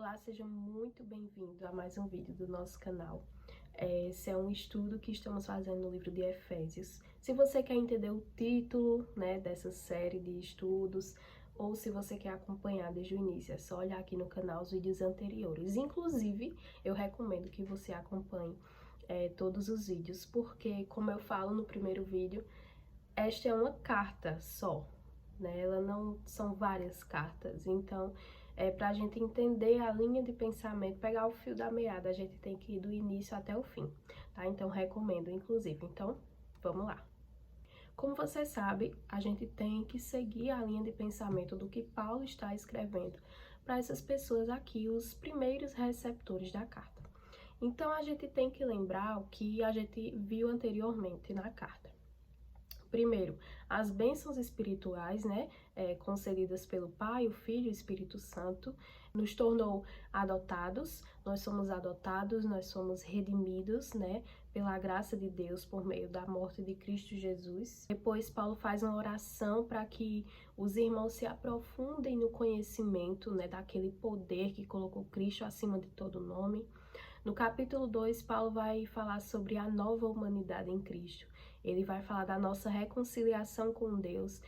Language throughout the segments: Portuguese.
Olá, seja muito bem-vindo a mais um vídeo do nosso canal. Esse é um estudo que estamos fazendo no livro de Efésios. Se você quer entender o título, dessa série de estudos, ou se você quer acompanhar desde o início, é só olhar aqui no canal os vídeos anteriores. Inclusive, eu recomendo que você acompanhe todos os vídeos, porque, como eu falo no primeiro vídeo, esta é uma carta só, Ela não são várias cartas, então para a gente entender a linha de pensamento, pegar o fio da meada, a gente tem que ir do início até o fim, tá? Então recomendo, inclusive. Então, vamos lá. Como você sabe, a gente tem que seguir a linha de pensamento do que Paulo está escrevendo para essas pessoas aqui, os primeiros receptores da carta. Então, a gente tem que lembrar o que a gente viu anteriormente na carta. Primeiro, as bênçãos espirituais, concedidas pelo Pai, o Filho e o Espírito Santo, nos tornou adotados, nós somos redimidos, pela graça de Deus por meio da morte de Cristo Jesus. Depois, Paulo faz uma oração para que os irmãos se aprofundem no conhecimento, daquele poder que colocou Cristo acima de todo nome. No capítulo 2, Paulo vai falar sobre a nova humanidade em Cristo. Ele vai falar da nossa reconciliação com Deus,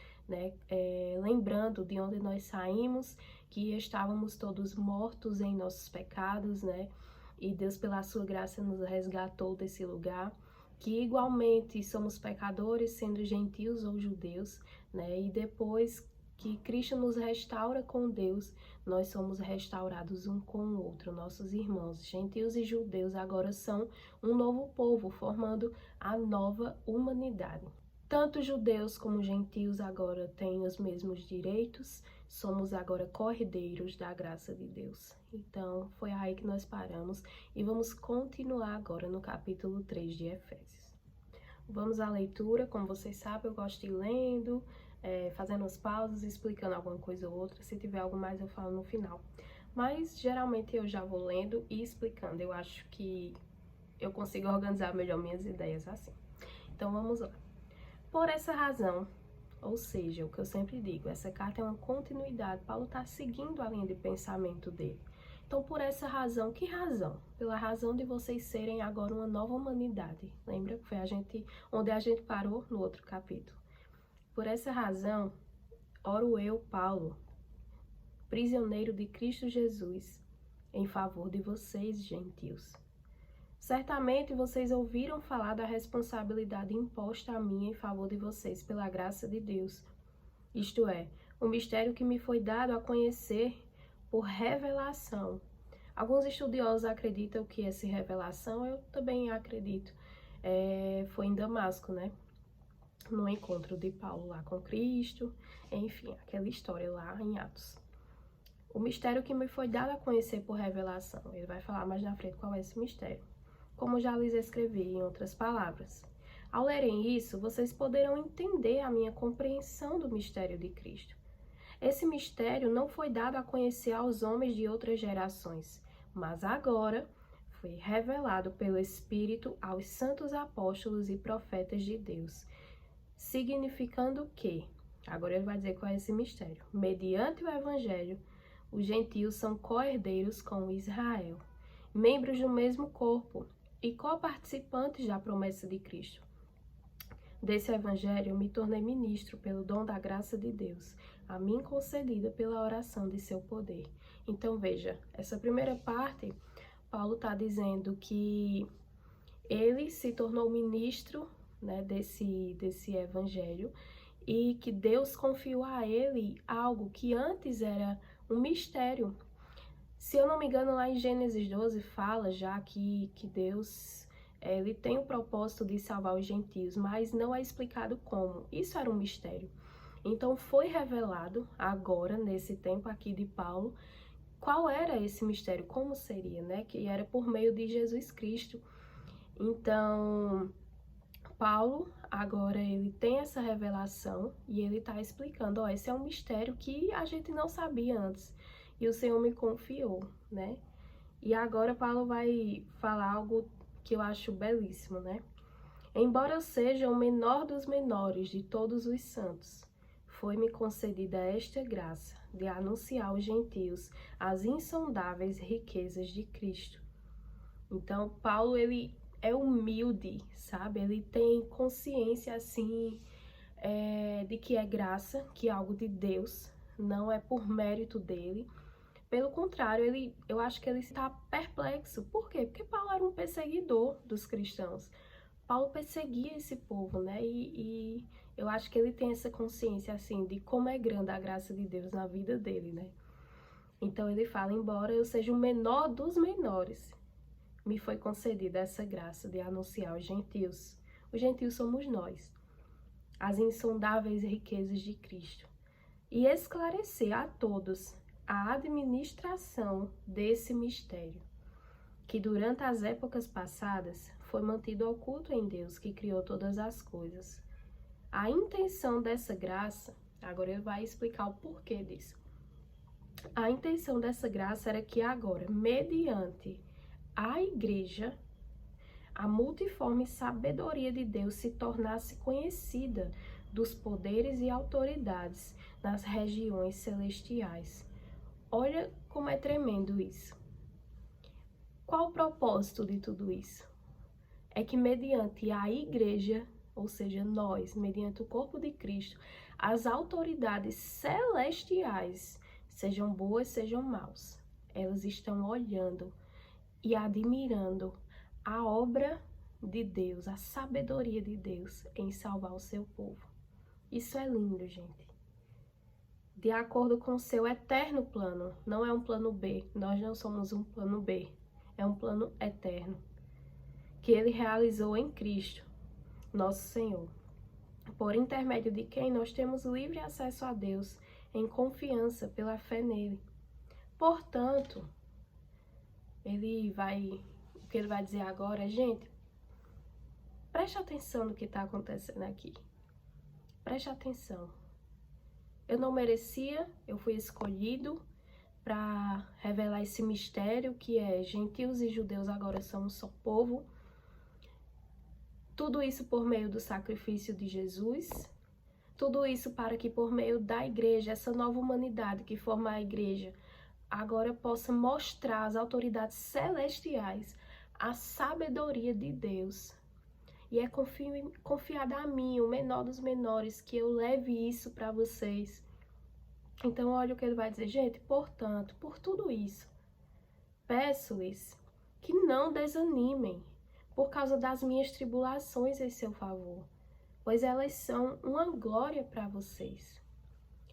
lembrando de onde nós saímos, que estávamos todos mortos em nossos pecados, e Deus, pela sua graça, nos resgatou desse lugar, que igualmente somos pecadores, sendo gentios ou judeus, e depois que Cristo nos restaura com Deus, nós somos restaurados um com o outro. Nossos irmãos, gentios e judeus, agora são um novo povo, formando a nova humanidade. Tanto judeus como gentios agora têm os mesmos direitos, somos agora cordeiros da graça de Deus. Então, foi aí que nós paramos e vamos continuar agora no capítulo 3 de Efésios. Vamos à leitura. Como vocês sabem, eu gosto de ir lendo, fazendo as pausas, explicando alguma coisa ou outra. Se tiver algo mais, eu falo no final. Mas, geralmente, eu já vou lendo e explicando. Eu acho que eu consigo organizar melhor minhas ideias assim. Então, vamos lá. Por essa razão, ou seja, o que eu sempre digo, essa carta é uma continuidade. Paulo está seguindo a linha de pensamento dele. Então, por essa razão, que razão? Pela razão de vocês serem agora uma nova humanidade. Lembra que foi onde a gente parou no outro capítulo? Por essa razão, oro eu, Paulo, prisioneiro de Cristo Jesus, em favor de vocês, gentios. Certamente vocês ouviram falar da responsabilidade imposta a mim em favor de vocês pela graça de Deus. Isto é, o mistério que me foi dado a conhecer por revelação. Alguns estudiosos acreditam que essa revelação, eu também acredito, foi em Damasco, no encontro de Paulo lá com Cristo, enfim, aquela história lá em Atos. O mistério que me foi dado a conhecer por revelação. Ele vai falar mais na frente qual é esse mistério. Como já lhes escrevi em outras palavras. Ao lerem isso, vocês poderão entender a minha compreensão do mistério de Cristo. Esse mistério não foi dado a conhecer aos homens de outras gerações, mas agora foi revelado pelo Espírito aos santos apóstolos e profetas de Deus, significando que, agora ele vai dizer qual é esse mistério, mediante o Evangelho, os gentios são co-herdeiros com Israel, membros do mesmo corpo e coparticipantes da promessa de Cristo. Desse Evangelho eu me tornei ministro pelo dom da graça de Deus, a mim concedida pela oração de seu poder. Então veja, essa primeira parte, Paulo está dizendo que ele se tornou ministro, desse Evangelho, e que Deus confiou a ele algo que antes era um mistério. Se eu não me engano, lá em Gênesis 12 fala já que Deus ele tem o propósito de salvar os gentios, mas não é explicado como. Isso era um mistério. Então foi revelado agora, nesse tempo aqui de Paulo, qual era esse mistério, como seria, que era por meio de Jesus Cristo. Então, Paulo, agora ele tem essa revelação e ele está explicando, esse é um mistério que a gente não sabia antes e o Senhor me confiou, E agora Paulo vai falar algo que eu acho belíssimo, Embora eu seja o menor dos menores de todos os santos, foi-me concedida esta graça de anunciar aos gentios as insondáveis riquezas de Cristo. Então, Paulo, ele é humilde, sabe? Ele tem consciência, assim, de que é graça, que é algo de Deus, não é por mérito dele. Pelo contrário, eu acho que ele está perplexo. Por quê? Porque Paulo era um perseguidor dos cristãos. Paulo perseguia esse povo, né? E eu acho que ele tem essa consciência, assim, de como é grande a graça de Deus na vida dele, né? Então ele fala, embora eu seja o menor dos menores, me foi concedida essa graça de anunciar aos gentios. Os gentios somos nós, as insondáveis riquezas de Cristo, e esclarecer a todos a administração desse mistério, que durante as épocas passadas foi mantido oculto em Deus, que criou todas as coisas. A intenção dessa graça, agora ele vai explicar o porquê disso. A intenção dessa graça era que agora, mediante a igreja, a multiforme sabedoria de Deus se tornasse conhecida dos poderes e autoridades nas regiões celestiais. Olha como é tremendo isso. Qual o propósito de tudo isso? É que mediante a igreja, ou seja, nós, mediante o corpo de Cristo, as autoridades celestiais, sejam boas, sejam maus, elas estão olhando e admirando a obra de Deus, a sabedoria de Deus em salvar o seu povo. Isso é lindo, gente. De acordo com o seu eterno plano, não é um plano B, nós não somos um plano B, é um plano eterno, que ele realizou em Cristo, nosso Senhor, por intermédio de quem nós temos livre acesso a Deus, em confiança pela fé nele. Portanto, o que ele vai dizer agora é, gente, preste atenção no que está acontecendo aqui. Preste atenção. Eu não merecia, eu fui escolhido para revelar esse mistério que é gentios e judeus agora são um só povo. Tudo isso por meio do sacrifício de Jesus. Tudo isso para que por meio da igreja, essa nova humanidade que forma a igreja, agora possa mostrar às autoridades celestiais a sabedoria de Deus. E é confiada a mim, o menor dos menores, que eu leve isso para vocês. Então, olha o que ele vai dizer. Gente, portanto, por tudo isso, peço-lhes que não desanimem por causa das minhas tribulações em seu favor, pois elas são uma glória para vocês.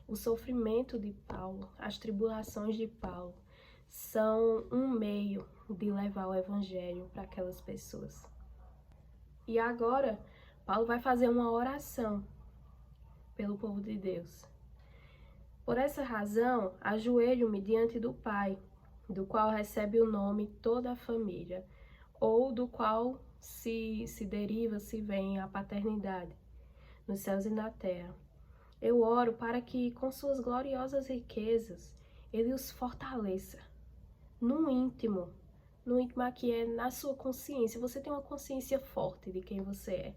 O sofrimento de Paulo, as tribulações de Paulo, são um meio de levar o evangelho para aquelas pessoas. E agora, Paulo vai fazer uma oração pelo povo de Deus. Por essa razão, ajoelho-me diante do Pai, do qual recebe o nome toda a família, ou do qual se deriva, se vem a paternidade, nos céus e na terra. Eu oro para que, com suas gloriosas riquezas, ele os fortaleça no íntimo aqui é na sua consciência. Você tem uma consciência forte de quem você é,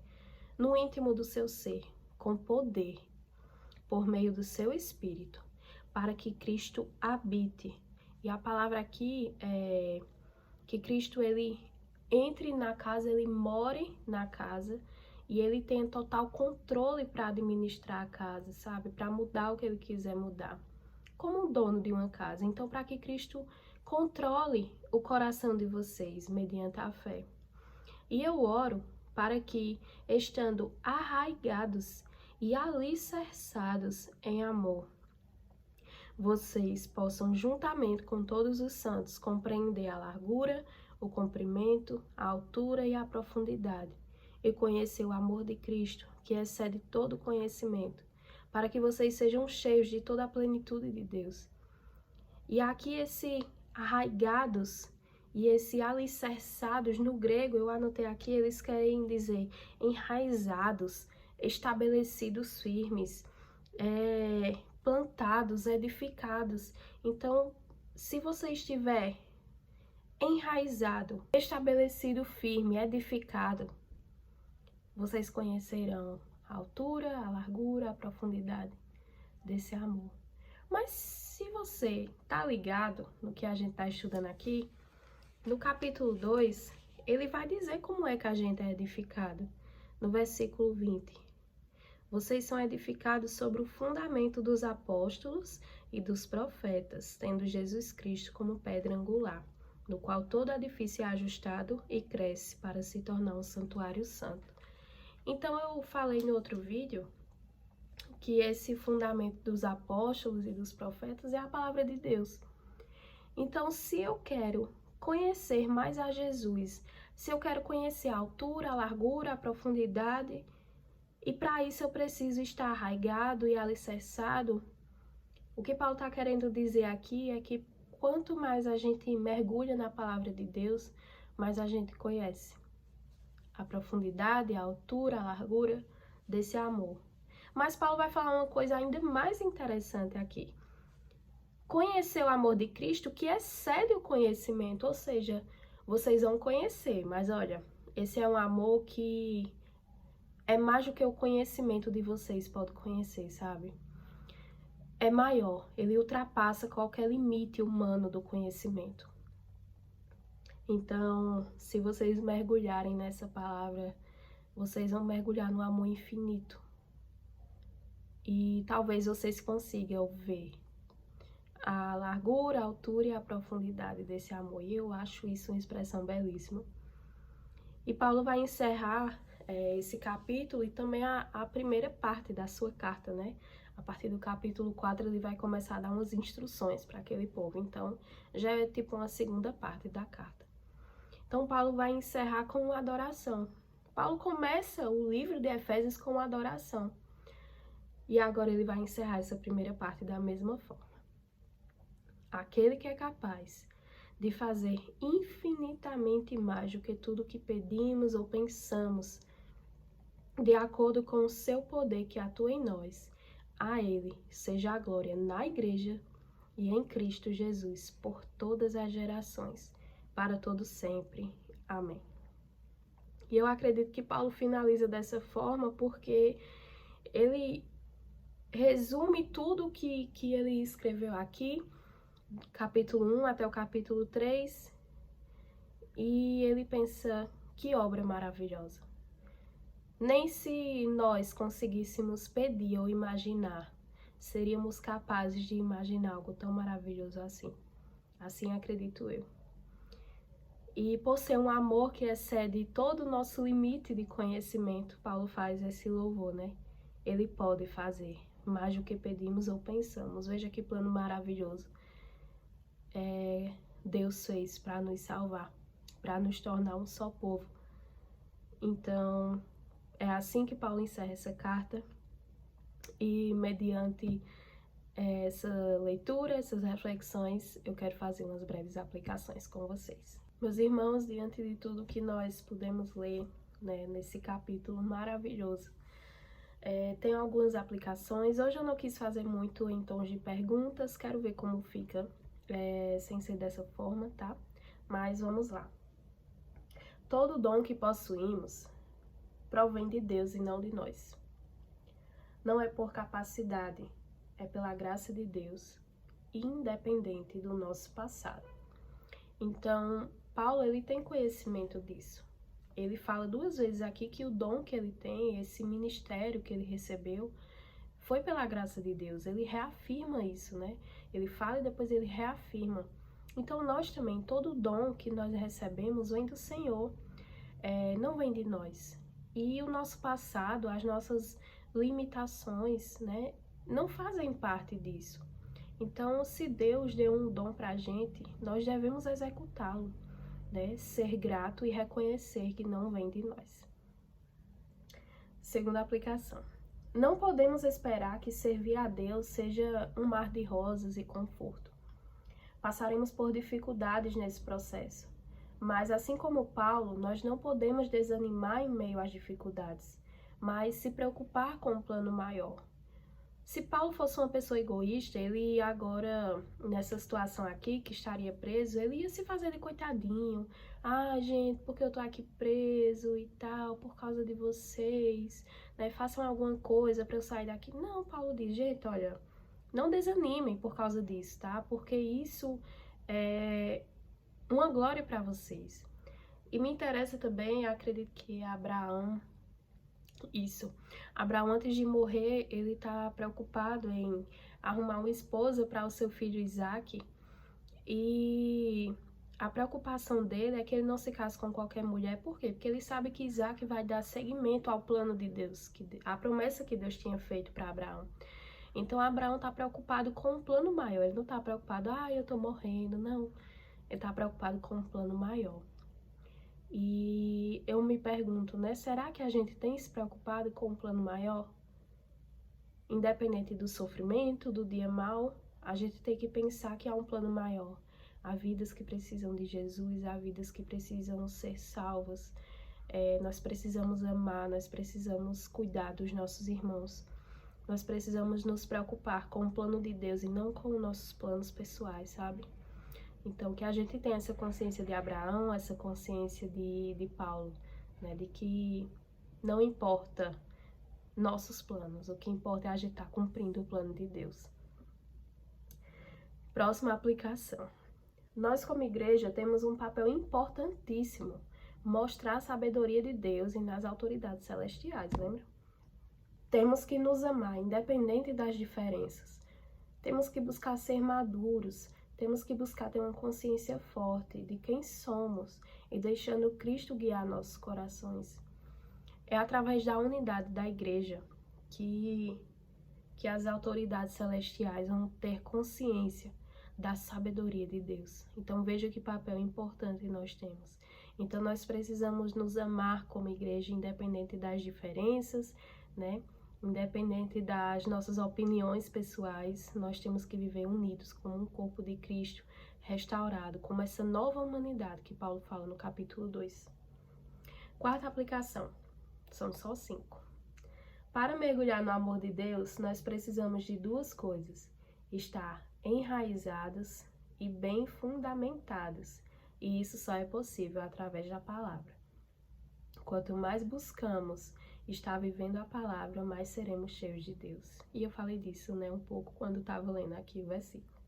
no íntimo do seu ser, com poder, por meio do seu espírito, para que Cristo habite. E a palavra aqui é que Cristo, ele entre na casa, ele more na casa, e ele tem total controle para administrar a casa, sabe? Para mudar o que ele quiser mudar, como um dono de uma casa. Então, para que Cristo controle o coração de vocês mediante a fé. E eu oro para que, estando arraigados e alicerçados em amor, vocês possam, juntamente com todos os santos, compreender a largura, o comprimento, a altura e a profundidade, e conhecer o amor de Cristo, que excede todo conhecimento, para que vocês sejam cheios de toda a plenitude de Deus. E aqui esse arraigados e esse alicerçados, no grego, eu anotei aqui, eles querem dizer enraizados, estabelecidos firmes, plantados, edificados. Então, se você estiver enraizado, estabelecido firme, edificado, vocês conhecerão a altura, a largura, a profundidade. desse amor. Mas se você tá ligado no que a gente tá estudando aqui, no capítulo 2, ele vai dizer como é que a gente é edificado. No versículo 20. Vocês são edificados sobre o fundamento dos apóstolos e dos profetas, tendo Jesus Cristo como pedra angular, no qual todo edifício é ajustado e cresce para se tornar um santuário santo. Então eu falei no outro vídeo que esse fundamento dos apóstolos e dos profetas é a palavra de Deus. Então, se eu quero conhecer mais a Jesus, se eu quero conhecer a altura, a largura, a profundidade, e para isso eu preciso estar arraigado e alicerçado, o que Paulo está querendo dizer aqui é que quanto mais a gente mergulha na palavra de Deus, mais a gente conhece a profundidade, a altura, a largura desse amor. Mas Paulo vai falar uma coisa ainda mais interessante aqui. Conhecer o amor de Cristo que excede o conhecimento, ou seja, vocês vão conhecer, mas olha, esse é um amor que é mais do que o conhecimento de vocês pode conhecer, sabe? É maior, ele ultrapassa qualquer limite humano do conhecimento. Então, se vocês mergulharem nessa palavra, vocês vão mergulhar no amor infinito. E talvez vocês consigam ver a largura, a altura e a profundidade desse amor. E eu acho isso uma expressão belíssima. E Paulo vai encerrar esse capítulo e também a primeira parte da sua carta, né? A partir do capítulo 4 ele vai começar a dar umas instruções para aquele povo. Então, já é tipo uma segunda parte da carta. Então, Paulo vai encerrar com uma adoração. Paulo começa o livro de Efésios com uma adoração. E agora ele vai encerrar essa primeira parte da mesma forma. Aquele que é capaz de fazer infinitamente mais do que tudo que pedimos ou pensamos, de acordo com o seu poder que atua em nós, a ele seja a glória na igreja e em Cristo Jesus por todas as gerações, para todo sempre. Amém. E eu acredito que Paulo finaliza dessa forma porque ele resume tudo que ele escreveu aqui, capítulo 1 até o capítulo 3, e ele pensa, que obra maravilhosa. Nem se nós conseguíssemos pedir ou imaginar, seríamos capazes de imaginar algo tão maravilhoso assim. Assim acredito eu. E por ser um amor que excede todo o nosso limite de conhecimento, Paulo faz esse louvor, né? Ele pode fazer mais do que pedimos ou pensamos. Veja que plano maravilhoso Deus fez para nos salvar, para nos tornar um só povo. Então, é assim que Paulo encerra essa carta. E mediante essa leitura, essas reflexões, eu quero fazer umas breves aplicações com vocês. Meus irmãos, diante de tudo que nós pudemos ler, né, nesse capítulo maravilhoso, tem algumas aplicações. Hoje eu não quis fazer muito em tons de perguntas, quero ver como fica sem ser dessa forma, tá? Mas vamos lá. Todo dom que possuímos provém de Deus e não de nós. Não é por capacidade, é pela graça de Deus, independente do nosso passado. Então, Paulo, ele tem conhecimento disso. Ele fala 2 vezes aqui que o dom que ele tem, esse ministério que ele recebeu, foi pela graça de Deus. Ele reafirma isso, né? Ele fala e depois ele reafirma. Então, nós também, todo dom que nós recebemos vem do Senhor, não vem de nós. E o nosso passado, as nossas limitações, né, não fazem parte disso. Então, se Deus deu um dom pra gente, nós devemos executá-lo, né? Ser grato e reconhecer que não vem de nós. Segunda aplicação. Não podemos esperar que servir a Deus seja um mar de rosas e conforto. Passaremos por dificuldades nesse processo. Mas, assim como Paulo, nós não podemos desanimar em meio às dificuldades, mas se preocupar com um plano maior. Se Paulo fosse uma pessoa egoísta, ele agora, nessa situação aqui, que estaria preso, ele ia se fazer de coitadinho. Ah, gente, porque eu tô aqui preso e tal, por causa de vocês, né? Façam alguma coisa para eu sair daqui. Não, Paulo diz, gente, olha, não desanimem por causa disso, tá? Porque isso é uma glória para vocês. E me interessa também, acredito que Abraão, antes de morrer, ele tá preocupado em arrumar uma esposa para o seu filho Isaac. E a preocupação dele é que ele não se case com qualquer mulher. Por quê? Porque ele sabe que Isaac vai dar seguimento ao plano de Deus, a promessa que Deus tinha feito para Abraão. Então, Abraão está preocupado com um plano maior. Ele não está preocupado, eu tô morrendo, não. Ele está preocupado com um plano maior. E eu me pergunto, né? Será que a gente tem se preocupado com um plano maior? Independente do sofrimento, do dia mau, a gente tem que pensar que há um plano maior. Há vidas que precisam de Jesus, há vidas que precisam ser salvas. Nós precisamos amar, nós precisamos cuidar dos nossos irmãos. Nós precisamos nos preocupar com o plano de Deus e não com os nossos planos pessoais, sabe? Então, que a gente tenha essa consciência de Abraão, essa consciência de Paulo, né? De que não importa nossos planos, o que importa é a gente estar cumprindo o plano de Deus. Próxima aplicação. Nós, como igreja, temos um papel importantíssimo, mostrar a sabedoria de Deus e nas autoridades celestiais, lembra? Temos que nos amar, independente das diferenças. Temos que buscar ser maduros, temos que buscar ter uma consciência forte de quem somos e deixando Cristo guiar nossos corações. É através da unidade da igreja que as autoridades celestiais vão ter consciência da sabedoria de Deus. Então veja que papel importante nós temos. Então nós precisamos nos amar como igreja, independente das diferenças, né? Independente das nossas opiniões pessoais, nós temos que viver unidos como um corpo de Cristo restaurado, como essa nova humanidade que Paulo fala no capítulo 2. Quarta aplicação. São só 5. Para mergulhar no amor de Deus, nós precisamos de 2 coisas: estar enraizados e bem fundamentados. E isso só é possível através da palavra. Quanto mais buscamos estar vivendo a palavra, mais seremos cheios de Deus. E eu falei disso, né, um pouco quando estava lendo aqui o versículo.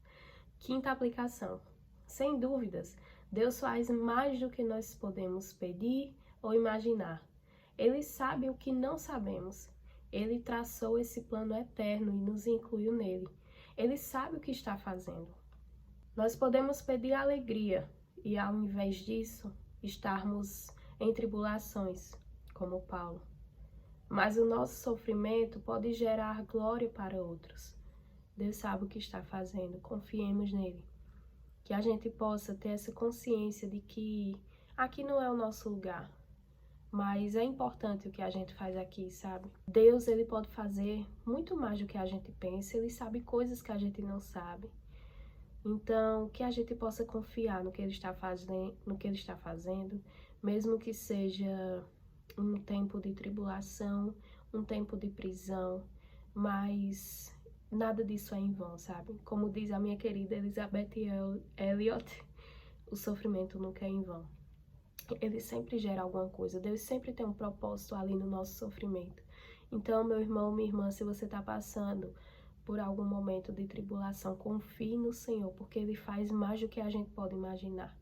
Quinta aplicação. Sem dúvidas, Deus faz mais do que nós podemos pedir ou imaginar. Ele sabe o que não sabemos. Ele traçou esse plano eterno e nos incluiu nele. Ele sabe o que está fazendo. Nós podemos pedir alegria e, ao invés disso, estarmos em tribulações, como Paulo. Mas o nosso sofrimento pode gerar glória para outros. Deus sabe o que está fazendo, confiemos nele. Que a gente possa ter essa consciência de que aqui não é o nosso lugar, mas é importante o que a gente faz aqui, sabe? Deus, ele pode fazer muito mais do que a gente pensa, ele sabe coisas que a gente não sabe. Então, que a gente possa confiar no que ele está fazendo, mesmo que seja um tempo de tribulação, um tempo de prisão, mas nada disso é em vão, sabe? Como diz a minha querida Elizabeth Elliot, o sofrimento nunca é em vão. Ele sempre gera alguma coisa, Deus sempre tem um propósito ali no nosso sofrimento. Então, meu irmão, minha irmã, se você está passando por algum momento de tribulação, confie no Senhor, porque Ele faz mais do que a gente pode imaginar.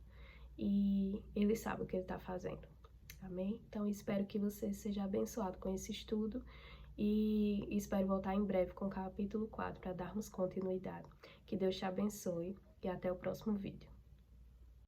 E Ele sabe o que Ele está fazendo. Amém? Então, espero que você seja abençoado com esse estudo e espero voltar em breve com o capítulo 4 para darmos continuidade. Que Deus te abençoe e até o próximo vídeo.